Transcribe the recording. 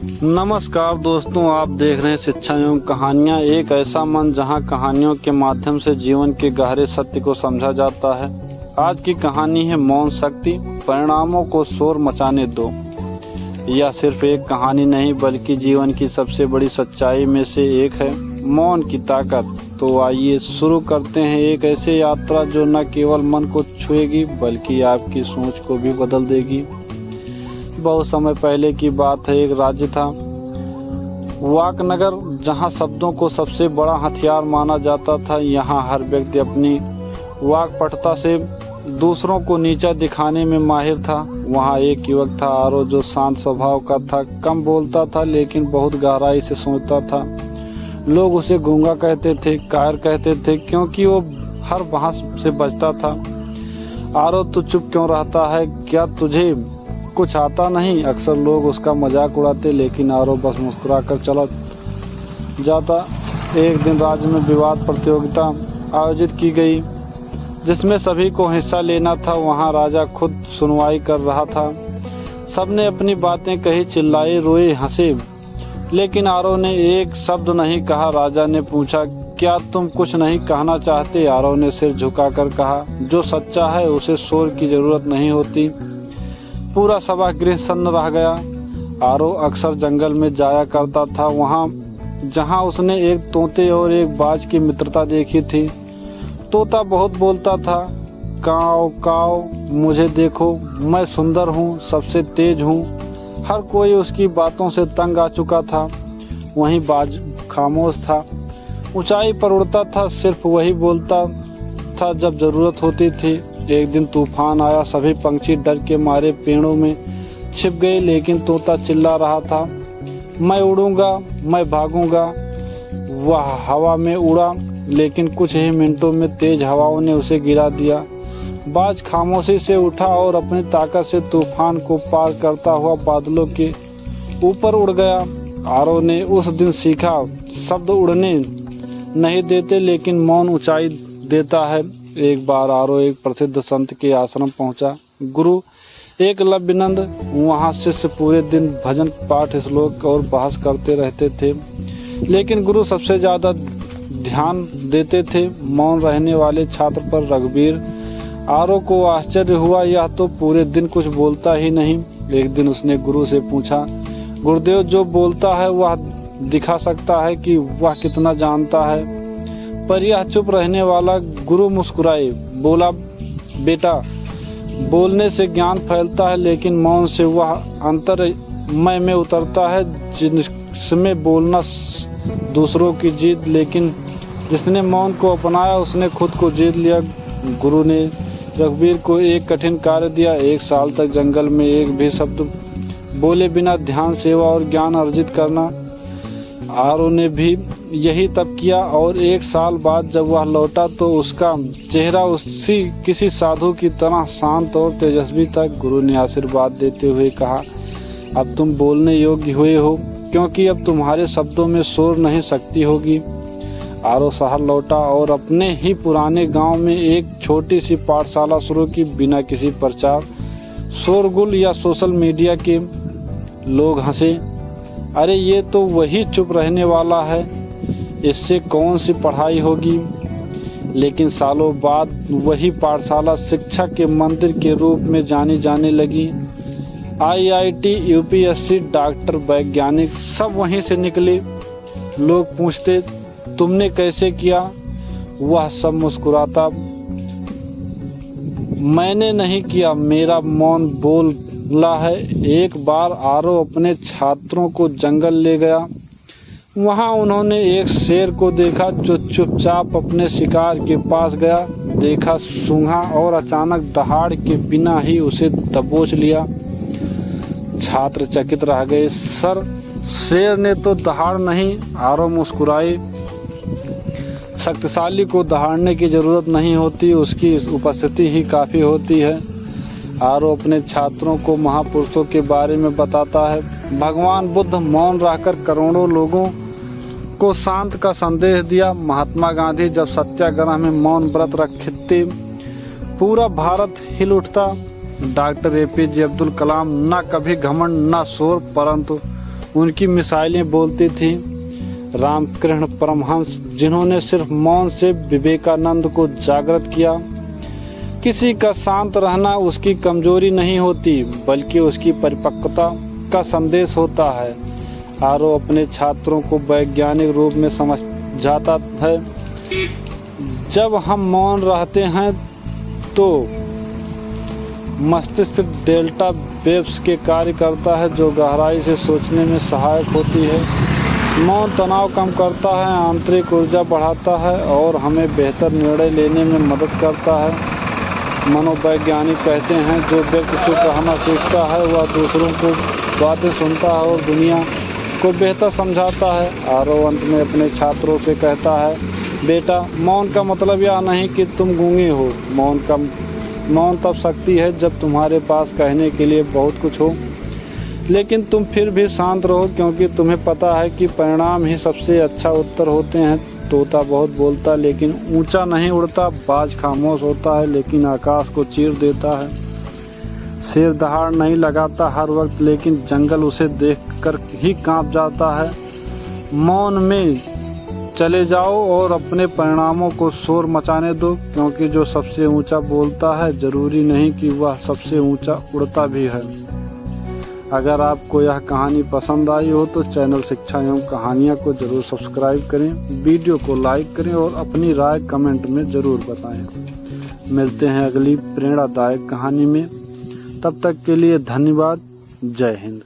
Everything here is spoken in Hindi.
नमस्कार दोस्तों, आप देख रहे हैं शिक्षा एवं कहानियाँ, एक ऐसा मन जहां कहानियों के माध्यम से जीवन के गहरे सत्य को समझा जाता है। आज की कहानी है मौन शक्ति, परिणामों को शोर मचाने दो। यह सिर्फ एक कहानी नहीं बल्कि जीवन की सबसे बड़ी सच्चाई में से एक है, मौन की ताकत। तो आइए शुरू करते हैं एक ऐसी यात्रा जो न केवल मन को छुएगी बल्कि आपकी सोच को भी बदल देगी। बहुत समय पहले की बात है, एक राज्य था वाकनगर, जहां शब्दों को सबसे बड़ा हथियार माना जाता था। यहां हर व्यक्ति अपनी वाक्पटुता से दूसरों को नीचा दिखाने में माहिर था। वहां एक युवक था आरो, जो शांत स्वभाव का था, कम बोलता था लेकिन बहुत गहराई से सोचता था। लोग उसे गूंगा कहते थे, कायर कहते थे, क्योंकि वो हर बहस से बचता था। आरो, तू चुप क्यों रहता है? क्या तुझे कुछ आता नहीं? अक्सर लोग उसका मजाक उड़ाते, लेकिन आरो बस मुस्कुरा कर चला जाता। एक दिन राज्य में विवाद प्रतियोगिता आयोजित की गई जिसमें सभी को हिस्सा लेना था। वहां राजा खुद सुनवाई कर रहा था। सबने अपनी बातें कही, चिल्लाए, रोए, हंसे, लेकिन आरो ने एक शब्द नहीं कहा। राजा ने पूछा, क्या तुम कुछ नहीं कहना चाहते? आरो ने सिर झुकाकर कहा, जो सच्चा है उसे शोर की जरूरत नहीं होती। पूरा सभागृह सन्न रह गया। आरो अक्सर जंगल में जाया करता था, वहां जहां उसने एक तोते और एक बाज की मित्रता देखी थी। तोता बहुत बोलता था, काव काव, मुझे देखो, मैं सुंदर हूँ, सबसे तेज हूँ। हर कोई उसकी बातों से तंग आ चुका था। वहीं बाज खामोश था, ऊंचाई पर उड़ता था, सिर्फ वही बोलता था जब जरूरत होती थी। एक दिन तूफान आया, सभी पंछी डर के मारे पेड़ों में छिप गए, लेकिन तोता चिल्ला रहा था, मैं उड़ूंगा, मैं भागूंगा। वह हवा में उड़ा, लेकिन कुछ ही मिनटों में तेज हवाओं ने उसे गिरा दिया। बाज खामोशी से उठा और अपनी ताकत से तूफान को पार करता हुआ बादलों के ऊपर उड़ गया। आरो ने उस दिन सीखा, शब्द उड़ने नहीं देते लेकिन मौन ऊंचाई देता है। एक बार आरो एक प्रसिद्ध संत के आश्रम पहुंचा, गुरु एकलव्यानंद। वहां शिष्य पूरे दिन भजन पाठ, श्लोक और बहस करते रहते थे, लेकिन गुरु सबसे ज्यादा ध्यान देते थे मौन रहने वाले छात्र पर, रघुवीर। आरो को आश्चर्य हुआ, यह तो पूरे दिन कुछ बोलता ही नहीं। एक दिन उसने गुरु से पूछा, गुरुदेव, जो बोलता है वह दिखा सकता है कि वह कितना जानता है? पर यह चुप रहने वाला गुरु मुस्कुराए, बोला, बेटा, बोलने से ज्ञान फैलता है, लेकिन मौन से वह अंतर मैं में उतरता है जिसमें बोलना दूसरों की जीत, लेकिन जिसने मौन को अपनाया उसने खुद को जीत लिया। गुरु ने रघुवीर को एक कठिन कार्य दिया, 1 साल तक जंगल में एक भी शब्द बोले बिना ध्यान, सेवा और ज्ञान अर्जित करना। आरो ने भी यही तब किया, और 1 साल बाद जब वह लौटा तो उसका चेहरा उसी किसी साधु की तरह शांत और तेजस्वी था। गुरु ने आशीर्वाद देते हुए कहा, अब तुम बोलने योग्य हुए हो, क्योंकि अब तुम्हारे शब्दों में शोर नहीं, शक्ति होगी। आरो शहर लौटा और अपने ही पुराने गांव में एक छोटी सी पाठशाला शुरू की, बिना किसी प्रचार, शोरगुल या सोशल मीडिया के। लोग हंसे, अरे ये तो वही चुप रहने वाला है, इससे कौन सी पढ़ाई होगी? लेकिन सालों बाद वही पाठशाला शिक्षा के मंदिर के रूप में जानी जाने लगी। IIT, UPSC, डॉक्टर, वैज्ञानिक सब वहीं से निकले। लोग पूछते, तुमने कैसे किया? वह सब मुस्कुराता, मैंने नहीं किया, मेरा मौन बोला है। एक बार आरो अपने छात्रों को जंगल ले गया। वहां उन्होंने एक शेर को देखा जो चुपचाप अपने शिकार के पास गया। देखा, सूंघा और अचानक दहाड़ के बिना ही उसे दबोच लिया। छात्र चकित रह गए, सर, शेर ने तो दहाड़ नहीं। आरो मुस्कुराए, शक्तिशाली को दहाड़ने की जरूरत नहीं होती, उसकी उपस्थिति ही काफी होती है। आरो अपने छात्रों को महापुरुषों के बारे में बताता है। भगवान बुद्ध मौन रहकर करोड़ों लोगों को शांत का संदेश दिया। महात्मा गांधी जब सत्याग्रह में मौन व्रत रखते, पूरा भारत हिल उठता। डॉक्टर APJ अब्दुल कलाम, न कभी घमंड न शोर, परंतु उनकी मिसाइलें बोलती थीं। रामकृष्ण परमहंस, जिन्होंने सिर्फ मौन से विवेकानंद को जागृत किया। किसी का शांत रहना उसकी कमजोरी नहीं होती, बल्कि उसकी परिपक्वता का संदेश होता है। आरो अपने छात्रों को वैज्ञानिक रूप में समझाता है। जब हम मौन रहते हैं तो मस्तिष्क डेल्टा वेव्स के कार्य करता है, जो गहराई से सोचने में सहायक होती है। मौन तनाव कम करता है, आंतरिक ऊर्जा बढ़ाता है और हमें बेहतर निर्णय लेने में मदद करता है। मनोवैज्ञानिक कहते हैं, जो व्यक्ति चुप रहना सीखता है वह दूसरों को बातें सुनता है और दुनिया को बेहतर समझाता है। आरो अंत में अपने छात्रों से कहता है, बेटा, मौन का मतलब यह नहीं कि तुम गूंगे हो। मौन तब शक्ति है जब तुम्हारे पास कहने के लिए बहुत कुछ हो, लेकिन तुम फिर भी शांत रहो, क्योंकि तुम्हें पता है कि परिणाम ही सबसे अच्छा उत्तर होते हैं। तोता बहुत बोलता लेकिन ऊंचा नहीं उड़ता। बाज खामोश होता है लेकिन आकाश को चीर देता है। शेर दहाड़ नहीं लगाता हर वक्त, लेकिन जंगल उसे देखकर ही कांप जाता है। मौन में चले जाओ और अपने परिणामों को शोर मचाने दो, क्योंकि जो सबसे ऊंचा बोलता है जरूरी नहीं कि वह सबसे ऊंचा उड़ता भी है। अगर आपको यह कहानी पसंद आई हो तो चैनल शिक्षा एवं कहानियाँ को जरूर सब्सक्राइब करें, वीडियो को लाइक करें और अपनी राय कमेंट में जरूर बताएं। मिलते हैं अगली प्रेरणादायक कहानी में। तब तक के लिए धन्यवाद। जय हिंद।